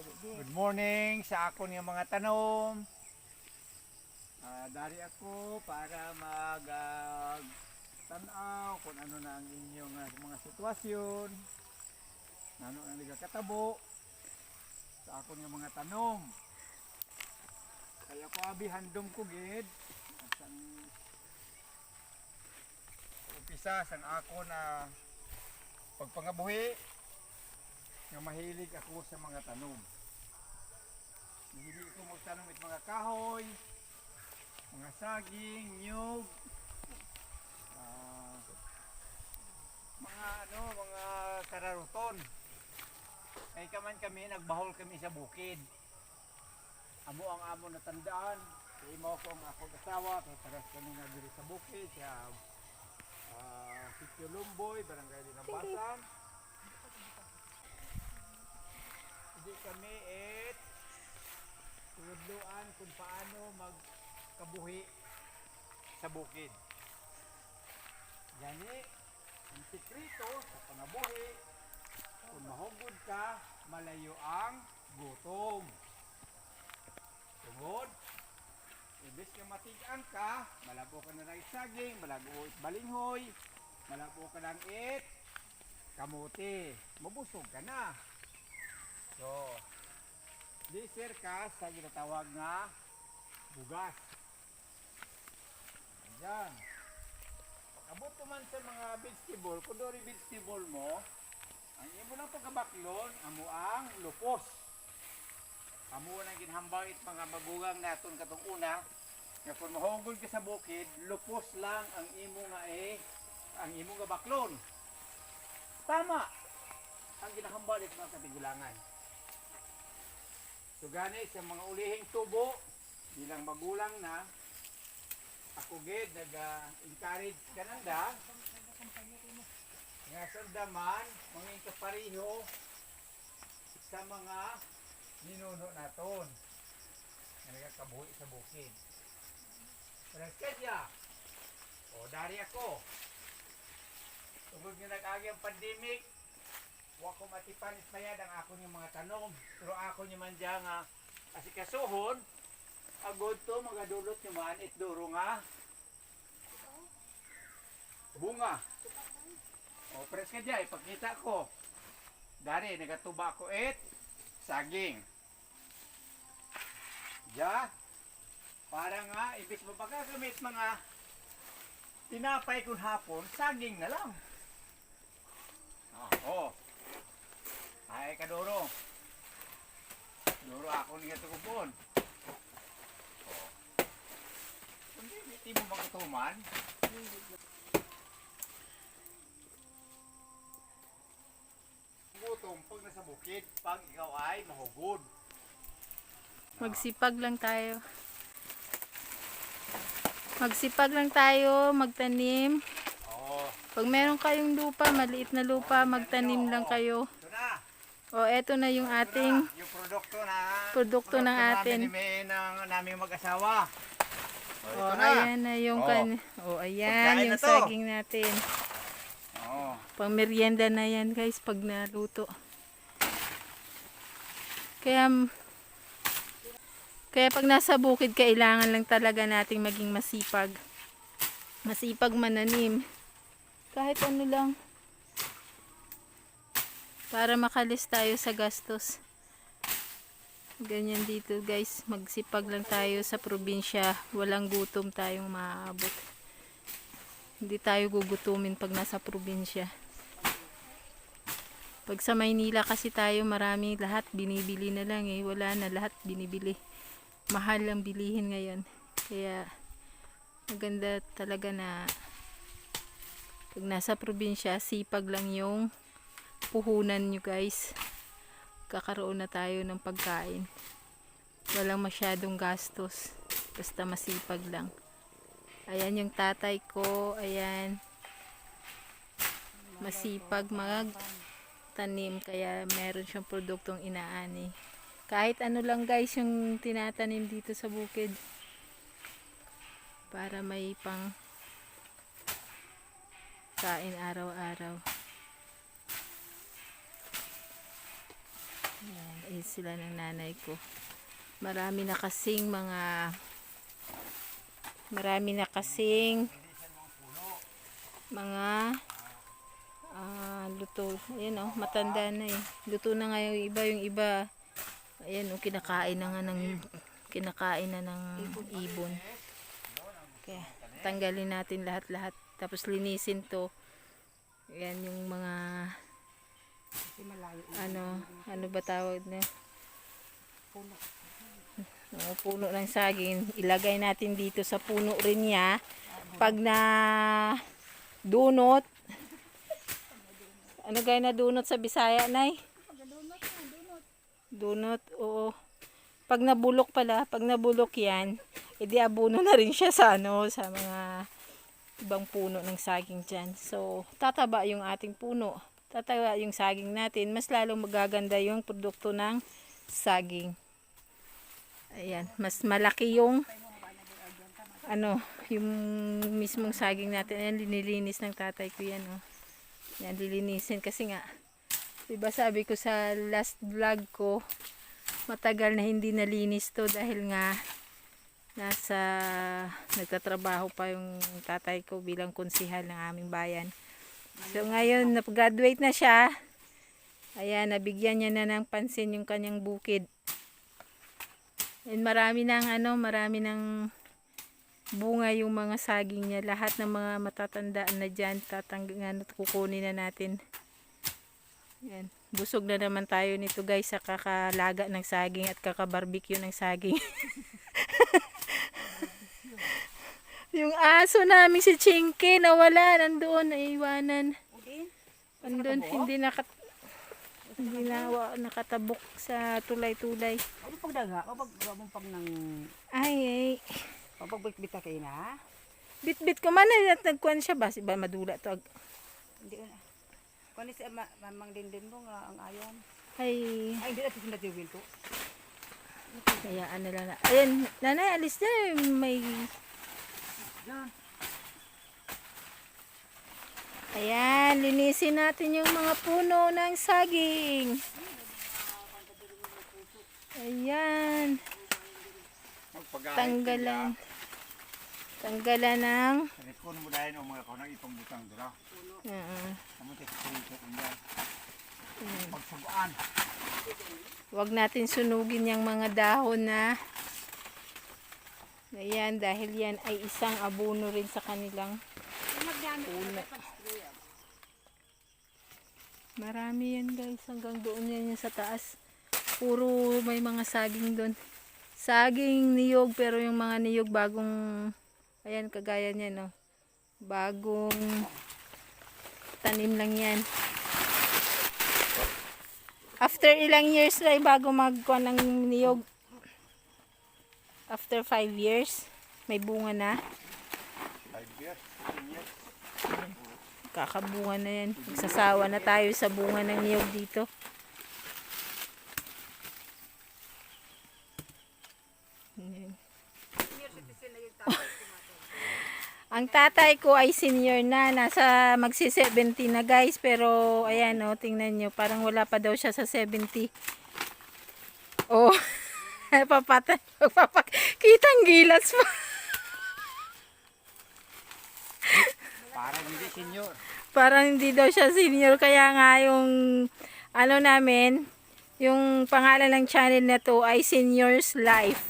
Good morning sa ako niyang mga tanom. Dari ako para tanaw kung ano na ang inyong mga sitwasyon. Ano ang nagkatabo sa ako niyang mga tanom. Kaya ko abi handom ko gid sang umpisa sang ako na pagpangabuhi nga mahilig ako sa mga tanom. Mahilig ako magtanom at mga kahoy, mga saging, nyug, mga kararuton. Ay kaman kami, nagbahol kami sa bukid. Amo ang amo na tandaan, kaya mo ko ang akong asawa, kaya paras kami nagdiri sa bukid, sa Sitio Lumboy, Barangay Linabasan. Hindi kami tuludluan kung paano magkabuhi sa bukid. Gani, ang sekreto sa pangabuhi, kung mahugod ka, malayo ang gutom. Tungod, ibig na matigaan ka, malabo ka na ng saging, malabo it balinghoy, malabo ka ng it kamuti, mabusog ka na. So, diser ka sa ginatawag nga bugas. Ayan. Pag-abot ko man sa mga vegetable, kung doon vegetable mo, ang imo ng pagkabaklon, amo ang lupos. Amo nang ginhambang it mga magugang naton katong una, nga kung mahugod ka sa bukid, lupos lang ang imo nga ang imo nga baklon. Tama ang ginahambal it mga katigulangan. So gani sa mga ulihing tubo, bilang magulang na, ako gid nag-encourage kananda nga sandaman mangin kapareho sa mga ninuno naton nga nagakabuhi sa bukid. Kaya dari ako. Tungod nga nag-agi ang pandemic, wa ko matipanis mayad ang ako yung mga tanom. Pero ako nyo man dyan nga asikasuhon, agod to magadulot nyo man itduro nga bunga. O pres ka dyan, ipakita ko. Dari, nagatuba ko saging. Dya, para nga, ibig mo pagkagamit mga tinapay kung hapon, saging na lang. Ay kaduro. Duro ako niya tukupon. Hindi mo magkatuman. Gutom pag nasa bukid, pag ikaw ay mahugod. Magsipag lang tayo. Magsipag lang tayo, magtanim. Pag meron kayong lupa, maliit na lupa, magtanim lang kayo. O, eto na yung ating yung produkto ng atin. Naming mag-asawa. O, ayan na yung ayan yung saging natin. Pang merienda na yan guys, pag naluto. Kaya pag nasa bukid, kailangan lang talaga nating maging masipag. Masipag mananim. Kahit ano lang. Para makalis tayo sa gastos. Ganyan dito guys. Magsipag lang tayo sa probinsya. Walang gutom tayong maaabot. Hindi tayo gugutumin pag nasa probinsya. Pag sa Maynila kasi tayo marami lahat binibili na lang Wala na lahat binibili. Mahal ang bilihin ngayon. Kaya maganda talaga na pag nasa probinsya, sipag lang yung puhunan nyo guys. Kakaroon na tayo ng pagkain. Walang masyadong gastos. Basta masipag lang. Ayan yung tatay ko. Ayan. Masipag magtanim. Kaya meron siyang produktong inaani. Kahit ano lang guys yung tinatanim dito sa bukid. Para may pang kain araw-araw. Ayan, ayun sila ng nanay ko. Marami na kasing mga luto. Ayan oh, matanda na eh. Luto na nga yung iba. Ayan oh, kinakain na ng ibon. Kaya tanggalin natin lahat-lahat. Tapos linisin to. Ayan yung mga ano ba tawag na? Puno ng saging. Ilagay natin dito sa puno rin niya. Pag na dunot, ano gaya na dunot sa Bisaya, Nay? Dunot, oo. Pag nabulok yan, edi abono na rin siya sa sa mga ibang puno ng saging dyan. So, tataba yung ating puno. Tataba yung saging natin. Mas lalong magaganda yung produkto ng saging. Ayan, mas malaki yung yung mismong saging natin. Ayan, linilinis ng tatay ko yan, oh. Yan, lilinisin kasi nga, diba sabi ko sa last vlog ko, matagal na hindi nalinis to dahil nga nagtatrabaho pa yung tatay ko bilang konsihal ng aming bayan. So ngayon, nap-graduate na siya. Ayan, nabigyan niya na ng pansin yung kanyang bukid. And marami ng bunga yung mga saging niya. Lahat ng mga matatandaan na dyan, kukunin na natin. Yan. Busog na naman tayo nito guys sa kakalaga ng saging at kakabarbecue ng saging. Yung aso namin si Chinky nawala, nandoon, naiwanan. Andun, hindi nakatabok sa tulay-tulay. Ano pag daga? Pag ng Ay. pagbitbita kayo na? Bit-bit ko man na nagkuhan siya ba? Ba madula to? Hindi na. Kung si mamang din mo nga ang ayon. Ay, Ay, hindi natin sinatiwil to. kaya ano lang na. Ayan, nanay, alis na. May... Ayan, linisin natin yung mga puno ng saging. Ayan. Tanggalan ng Kung mo dahil o mga kaunang ipangbutang dira. Kamu tayo sa pagsubuan. Huwag natin sunugin yung mga dahon na ayan, dahil yan ay isang abono rin sa kanilang puno. Marami yan guys, hanggang doon yan sa taas. Puro may mga saging doon. Saging, niyog, pero yung mga niyog bagong, ayan, kagaya niya, no? Bagong tanim lang yan. After ilang years na bago magkuha ng niyog? After 5 years, may bunga na. 5 years, 10 years. Kakabunga na yan. Magsasawa na tayo sa bunga ng niyog dito. Ang tatay ko ay senior na, nasa magsi-70 na guys, pero ayan o, tingnan nyo, parang wala pa daw siya sa 70. Oh, kitang gilas pa. Parang hindi senior. Parang hindi daw siya senior, kaya nga yung ano namin, yung pangalan ng channel na to ay Senior's Life.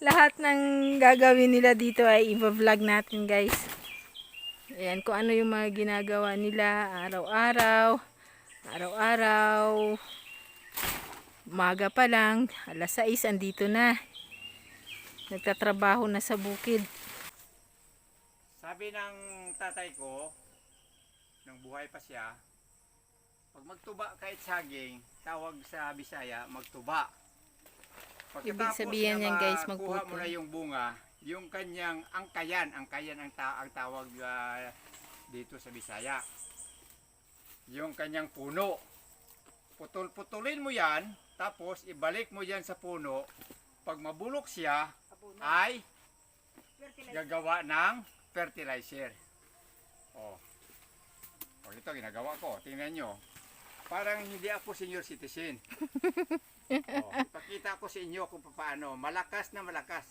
Lahat ng gagawin nila dito ay i-vlog natin guys. Ayan, kung ano yung mga ginagawa nila araw-araw. Umaga pa lang, alas 6 andito na. Nagtatrabaho na sa bukid. Sabi ng tatay ko, nang buhay pa siya, pag magtuba kahit saging, tawag sa Bisaya, magtuba. Ibig sabihin yan guys, makuha mo magputol. na yung bunga, yung kanyang angkayan ang tawag dito sa Bisaya. Yung kanyang puno. Putol-putulin mo yan, tapos ibalik mo yan sa puno. Pag mabulok siya, ay gagawa ng fertilizer. Oh. O ito ginagawa ko, tingnan nyo. parang hindi ako senior citizen. Ipakita ko sa inyo kung paano. Malakas na malakas.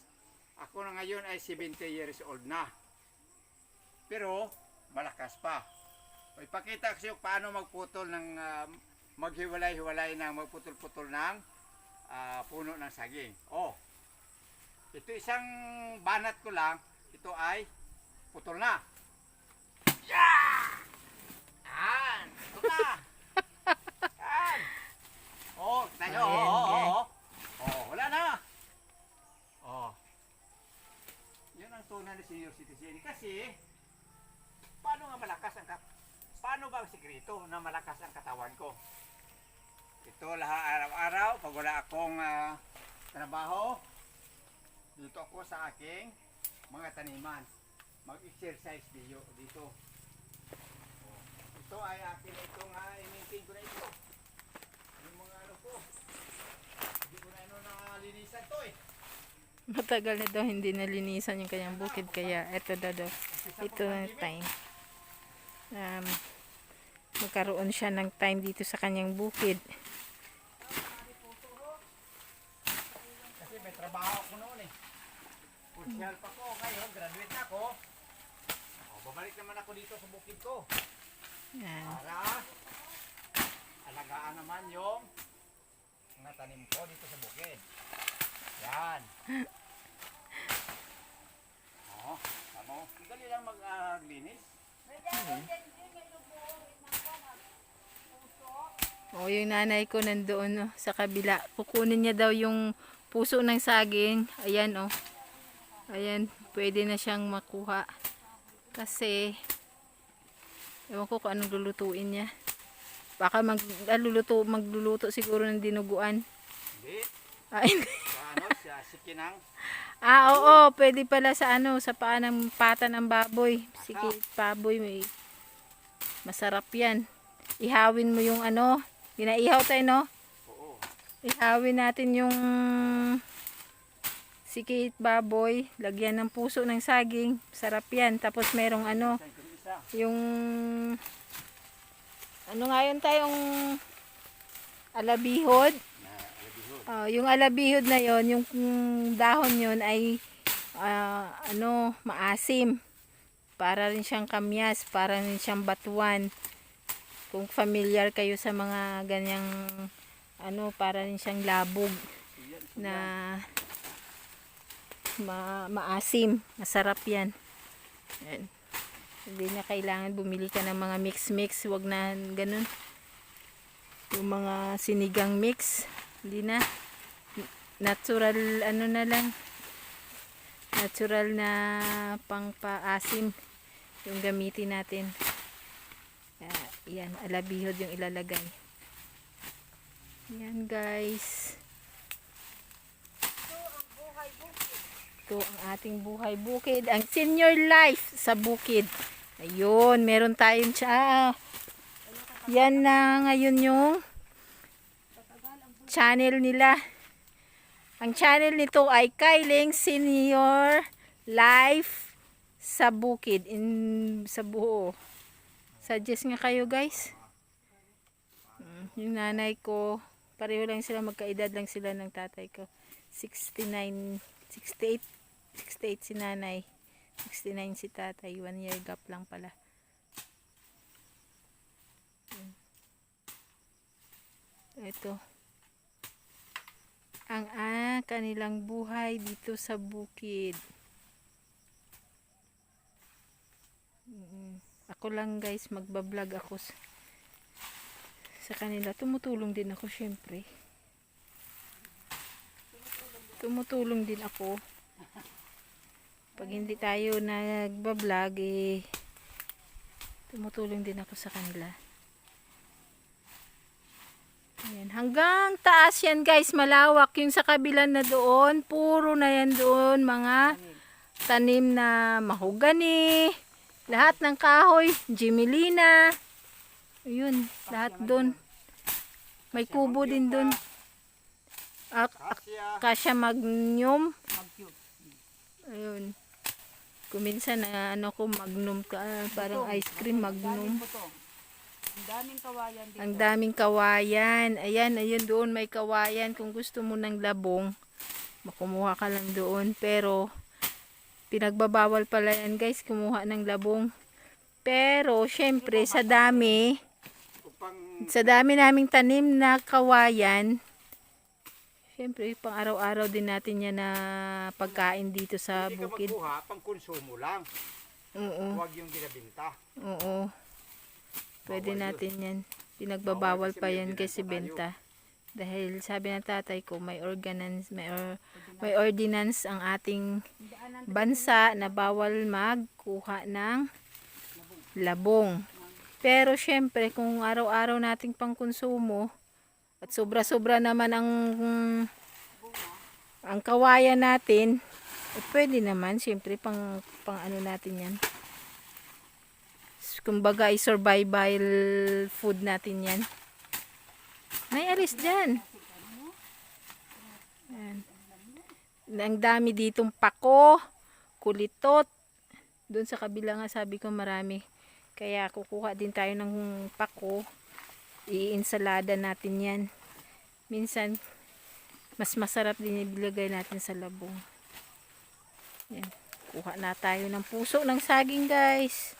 Ako na ngayon ay 70 years old na. Pero malakas pa. Ipakita ko sa inyo paano magputol ng maghiwalay-hiwalay ng magputol-putol ng puno ng saging. Ito isang banat ko lang. Ito ay putol na. Yeah! Ito na. Yan. Tayo. Wala na. Yun ang tunay na senior citizen. Kasi, paano ba ang sikreto na malakas ang katawan ko? Ito lahat araw-araw, pag wala akong trabaho, dito ako sa aking mga taniman. Mag-exercise dito. Ito ay akin itong i-maintain ko na ito. Yung mga ano ko. Hindi ko na nalinisan to eh. Matagal na daw hindi nalinisan yung kanyang bukid, kaya ito daw. Ito na time. Magkaroon siya ng time dito sa kanyang bukid. Kasi may trabaho ako noon eh. Pusyal pa ko ngayon, graduate na ako. Babalik naman ako dito sa bukid ko. Yan. Para alagaan naman yung mga tanim ko dito sa bukid. Yan. Tama. Dali lang maglinis. Yung nanay ko nandoon sa kabila. Kukunin niya daw yung puso ng saging. Ayan Ayan, pwede na siyang makuha. Kasi ewan ko kung anong lulutuin niya. Baka magluluto siguro ng dinuguan. Hindi. Hindi. Sa sikinang. Oo, pwede pala sa sa paa ng pata ng baboy. Sige, baboy, masarap yan. Ihawin mo yung ginaihaw tayo, no? Oo. Ihawin natin yung sikit baboy, lagyan ng puso ng saging, sarap yan. Tapos merong yung nga yun tayong alabihod. Yung alabihod na yon, yung dahon yon ay maasim. Para rin siyang kamyas, para rin siyang batuan. Kung familiar kayo sa mga ganyang para rin siyang labog na maasim, masarap yan. Ayan. Hindi na kailangan bumili ka ng mga mix, wag na ganun. Yung mga sinigang mix, hindi na. Natural na lang. Natural na pangpaasim yung gamitin natin. Yan, alabihod yung ilalagay. Yan guys. Ito ang ating buhay bukid. Ang senior life sa bukid. Ayun, meron tayong yan na ngayon yung channel nila. Ang channel nito ay Kailing Senior Life sa bukid. Sa buo. Suggest nga kayo guys. Yung nanay ko, pareho lang sila, magkaedad lang sila ng tatay ko. 68 si nanay, 69 si tatay, 1 year gap lang pala. Ito ang kanilang buhay dito sa bukid. Ako lang guys, magbablog ako sa kanila. Tumutulong din ako syempre. Tumutulong din ako. Pag hindi tayo nagbablog, tumutulong din ako sa kanila. Ayan. Hanggang taas yan guys, malawak. Yung sa kabila na doon, puro na yan doon, mga tanim na mahogani, lahat ng kahoy, Jimelina. Ayun, lahat doon. May kubo din doon. Acacia magnum. Ayun. Kuminsan na ko magnum ka, parang ice cream magnum. Ang daming kawayan dito. Ang daming kawayan. Ayan, ayun doon may kawayan. Kung gusto mo ng labong, makumuha ka lang doon. Pero, pinagbabawal pala yan guys, kumuha ng labong. Pero, syempre, sa dami naming tanim na kawayan, syempre, pang araw-araw din natin yan na pagkain dito sa Hindi ka bukid. magkuha, pang konsumo lang. Oo. Huwag yung binabinta. Oo. Pwede Bawal natin yan. Pinagbabawal Bawal kasi pa may yan kasi binenta benta. Dahil sabi ng tatay ko, may ordinance ang ating bansa na bawal magkuha ng labong. Pero syempre, kung araw-araw nating pangkonsumo at sobra-sobra naman ang kawayan natin, pwede naman, syempre, pang ano natin yan. Kumbaga, survival food natin yan. May alis dyan. Yan. Ang dami ditong pako, kulitot. Doon sa kabila nga sabi ko marami. Kaya kukuha din tayo ng pako. I-insalada natin yan. Minsan, mas masarap din ilagay natin sa labong. Yan. Kuha na tayo ng puso ng saging guys.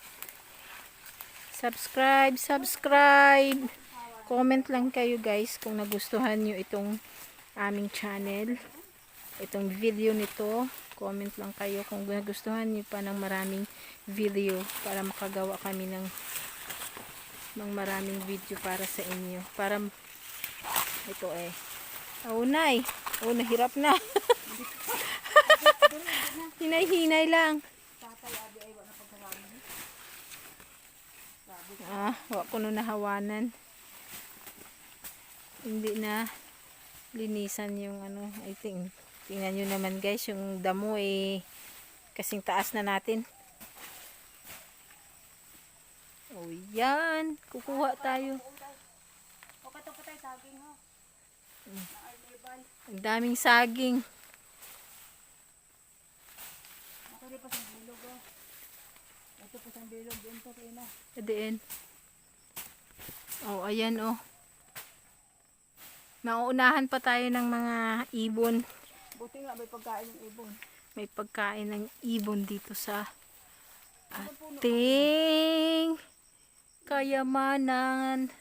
Subscribe. Comment lang kayo guys kung nagustuhan nyo itong aming channel. Itong video nito. Comment lang kayo kung nagustuhan nyo pa ng maraming video para makagawa kami ng maraming video para sa inyo. Para ito Nay. Nahirap na. Hinay-hinay lang. Wala ko nung nahawanan. Hindi na linisan yung I think. Tingnan nyo naman guys, yung damo kasing taas na natin. Oh, yan. Kukuha tayo. Ang daming saging. Adiin. Oh, ayan oh. Nauunahan pa tayo ng mga ibon. Buti nga may pagkain ng ibon. May pagkain ng ibon dito sa ating kayamanan.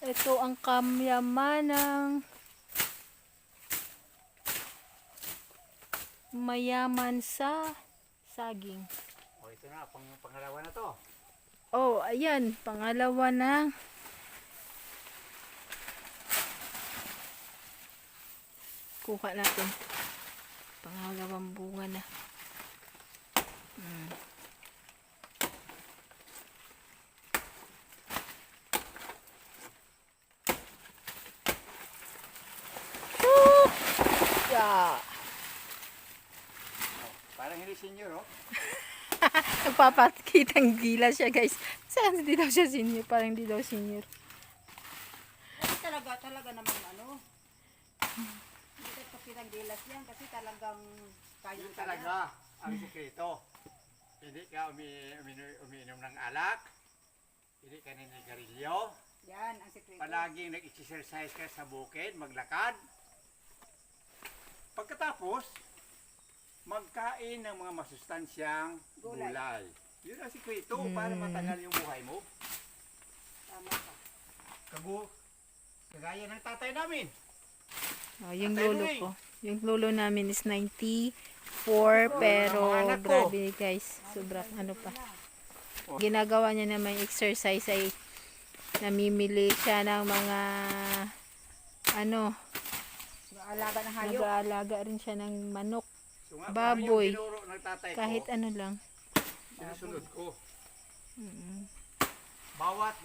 Ito ang kayamanang mayaman sa saging. O ito na, pangalawa na to. Oh, ayan, pangalawa na. Kuha natin. Pangalawang bunga na. Yeah. Parang hindi senior, oh. Nagpapakitang gila siya guys. Saan hindi daw siya senior? Parang hindi daw senior. Talaga naman hindi ka kapitang gilas yan kasi talagang kaya Yun talaga ang sikreto. Hindi ka umiinom ng alak. Hindi ka ninigarilyo. yan ang sekreto. Palaging nag-exercise ka sa bukid, maglakad. Pagkatapos, magkain ng mga masustansyang gulay. Yun ang sikreto para matagal yung buhay mo. Tama ka. Kagaya ng tatay namin. Oh, yung Tatay lolo Luing. ko. Yung lolo namin is 94 pero mga anak ko. grabe guys. Sobrang pa. Ginagawa niya naman yung exercise ay namimili siya ng mga Alaga ng hayop. nag-aalaga rin siya ng manok. So nga, Baboy. paano yung tinuro ng tatay ko, Kahit ano lang. sinusunod ko. Bawat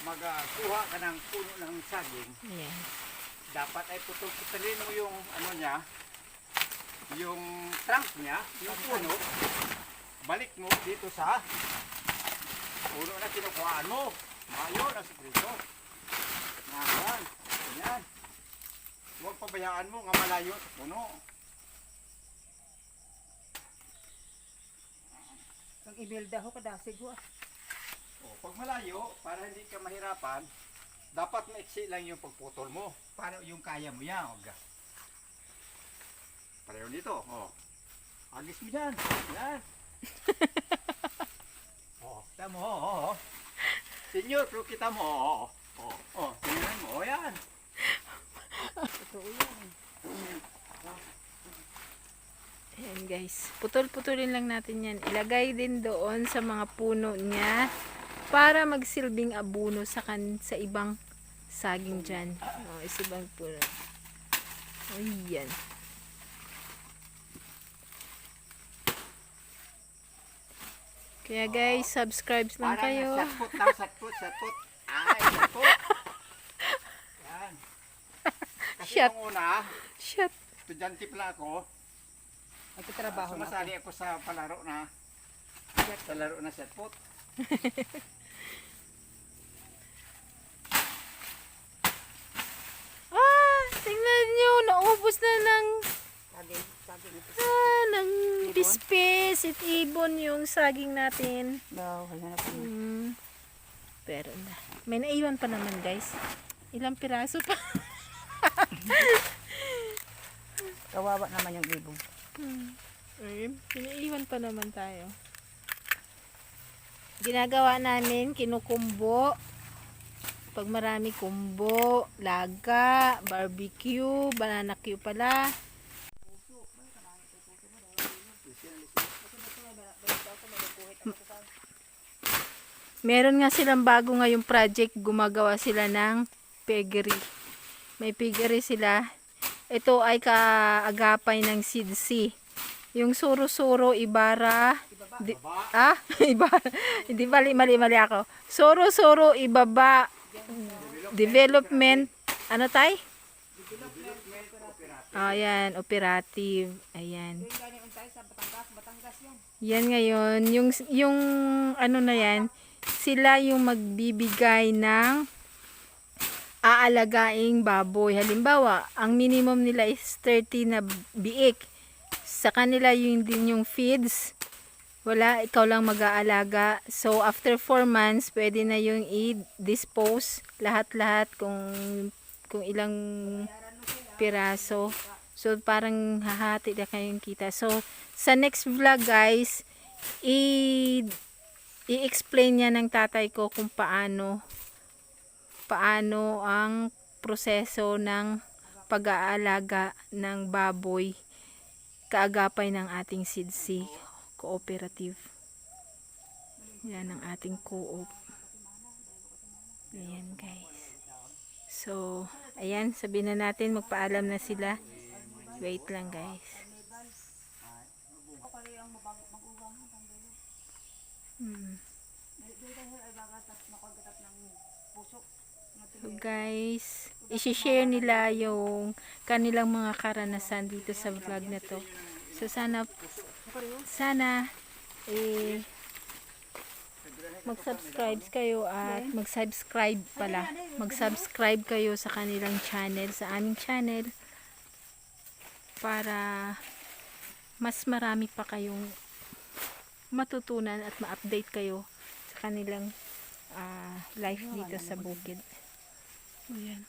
magkuha ka ng puno ng saging, Ayan. dapat ay putol-putulin mo yung yung trunk niya, yung puno, balik mo dito sa puno na kinukuhaan mo. Ayun ang sikreto. Yan. Yan. Huwag pabayaan mo nga malayo sa puno. Kang ibilda ho kadasig ho. O, pag malayo, para hindi ka mahirapan, dapat maiksi lang yung pagputol mo. Para yung kaya mo yan. O, pareho dito. O. Agis mo dyan. Yan. O, kita mo. O. Senyor, pero kita mo. O. O. Tingnan mo. O, yan. Totoo yan. Ayan guys, putol-putulin lang natin yan. Ilagay din doon sa mga puno niya para magsilbing abuno sa ibang saging dyan. O, sa ibang puno. Ayan. Kaya guys, subscribe lang kayo. Satput lang, satput. Ay, satput. Yan. Kasi Shut. nung una, Shut. estudyante pala ako, Nagtatrabaho na ako. sumasali ako sa palaro na, sa laro na satput. Tingnan nyo, naubos na ng ng Ibon? pispis at ibon yung saging natin. Daw, wala na po. Pero na. May naiwan pa naman guys. Ilang piraso pa. Kawawa naman yung ibong. Ayun, pinaiwan pa naman tayo. Ginagawa namin, kinukumbo. Pag marami kumbo, laga, barbecue, banana Q pala. Meron nga silang bago ngayong project, gumagawa sila ng piggery. May piggery sila. Ito ay kaagapay ng SIDSI. Yung Suro-Suro Ibara. Ibara. Hindi mali ako. Suro-Suro Ibaba Development. Ano tay? Ayan, operative. Ayan. Yan ngayon. Yung ano na yan, sila yung magbibigay ng aalagaing baboy. Halimbawa, ang minimum nila is 30 na biik. Sa kanila yung din yung feeds. Wala, ikaw lang mag-aalaga. So, after 4 months, pwede na yung i-dispose lahat-lahat kung ilang piraso. So, parang hahati na kayong kita. So, sa next vlog guys, i-explain niya ng tatay ko kung paano ang proseso ng pag-aalaga ng baboy kaagapay ng ating SIDSI cooperative. Yan ang ating co-op. Ayan guys. So, ayan, sabihin na natin, magpaalam na sila. Wait lang guys. So guys, isi-share nila yung kanilang mga karanasan dito sa vlog na to. So sana mag-subscribe kayo at mag-subscribe kayo sa kanilang channel, sa aming channel, para mas marami pa kayong matutunan at ma-update kayo sa kanilang life dito sa bukid. Ayan.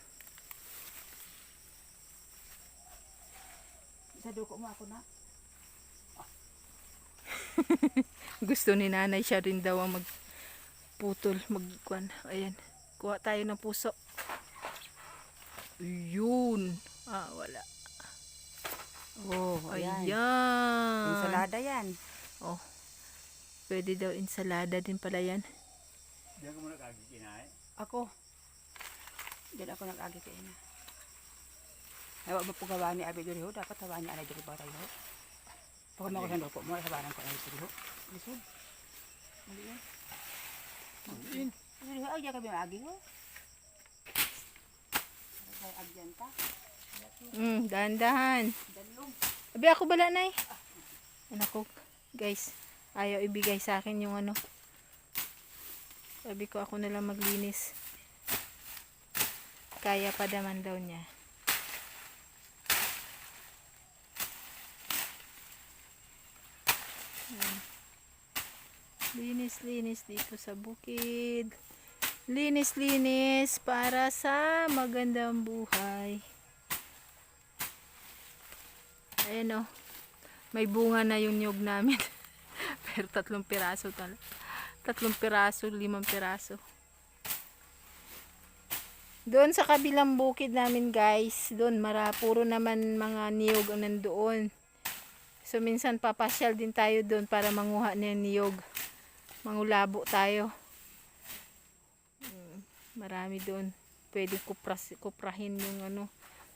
Sa duko mo ako na. Gusto ni nanay, siya rin daw ang magputol, magkuan. Ayan. Kuha tayo ng puso. Yun. Wala. Oh, Ayan. Ensalada yan. Oh. Pwede daw ensalada din pala yan. Diyan ka muna kagikinain. Ako. Diyan ako nag-agi kayo na. Nawa mo po gawa ni Abi Duriho, dapat gawa ni Ana Duriho tayo. Pag mo ko sa lupo mo, sabanan ko Ana Duriho. Lisod. Mali yan. Maliin. Duriho, ay kami agi ho. Ay agyan ta. Dahan-dahan. Dalong. Abi ako bala nay. Anak ko, guys, ayaw ibigay sa akin yung ano. Sabi ko ako na lang maglinis. Kaya pa naman daw niya. Linis-linis dito sa bukid. Linis-linis para sa magandang buhay. Ayan o. May bunga na yung niyog namin. Pero 3 piraso talaga. 3 piraso, 5 piraso. Doon sa kabilang bukid namin guys, doon puro naman mga niyog ang nandoon. So minsan papasyal din tayo doon para manguha ng niyog. Mangulabo tayo. Marami doon. Pwede kuprahin yung ano,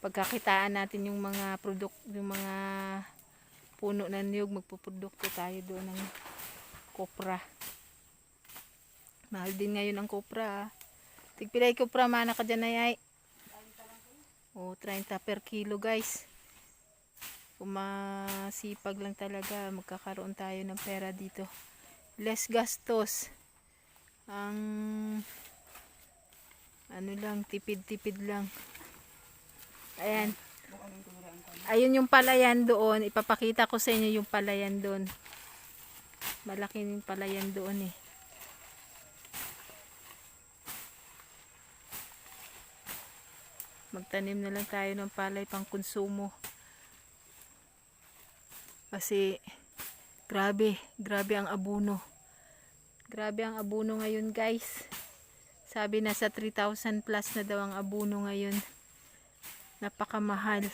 pagkakitaan natin yung mga yung mga puno ng niyog, magpuprodukto tayo doon ng kopra. Mahal din ngayon ang kopra. Tigpilay kopra mana ka dyan ay. O, 30 per kilo guys. Kung masipag lang talaga, magkakaroon tayo ng pera dito. Less gastos. Ang ano lang, tipid-tipid lang. Ayan. Ayun yung palayan doon. Ipapakita ko sa inyo yung palayan doon. Malaki yung palayan doon eh. Magtanim na lang tayo ng palay pang konsumo. Kasi grabe ang abono. Grabe ang abono ngayon guys. Sabi na sa 3,000 plus na daw ang abono ngayon. Napakamahal.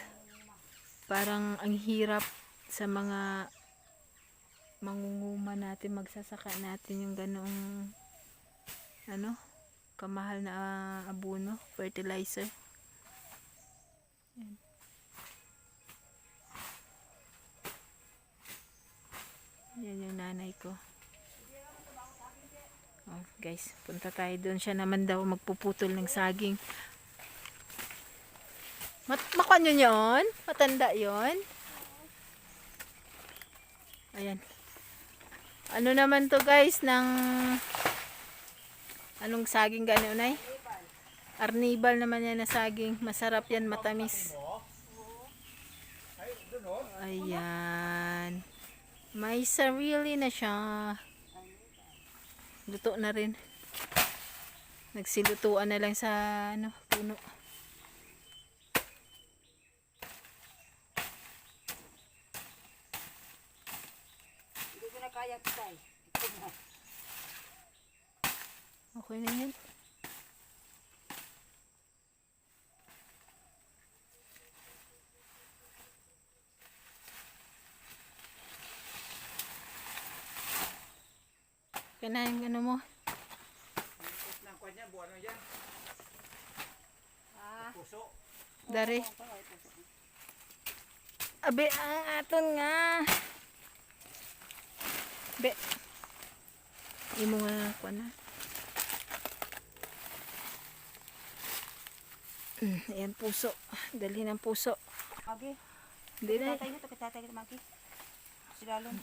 Parang ang hirap sa mga mangunguma natin, magsasaka natin yung ganong ano, kamahal na abono, fertilizer. Yan yung nanay ko. Oh, guys, punta tayo doon. Siya naman daw magpuputol ng saging. Makuha nyo yun? Matanda yun? Ayan. Ano naman to guys, ng anong saging gano'n ay? Arnibal naman yan na saging. Masarap yan, matamis. Ayan. May sarili na siya. Luto na rin. Nagsilutuan na lang sa ano, puno. Hindi ko na kaya tay. Okay na yan. Okay na yung ano mo. Nang kwan niya, buwan mo yan. Puso. Dari. Abe, ang aton nga. Be. Imo nga kwan na. Ayan, puso. Dalhin ang puso. Magi. Hindi na. Tatay nito, tatay nito magi. Silalon.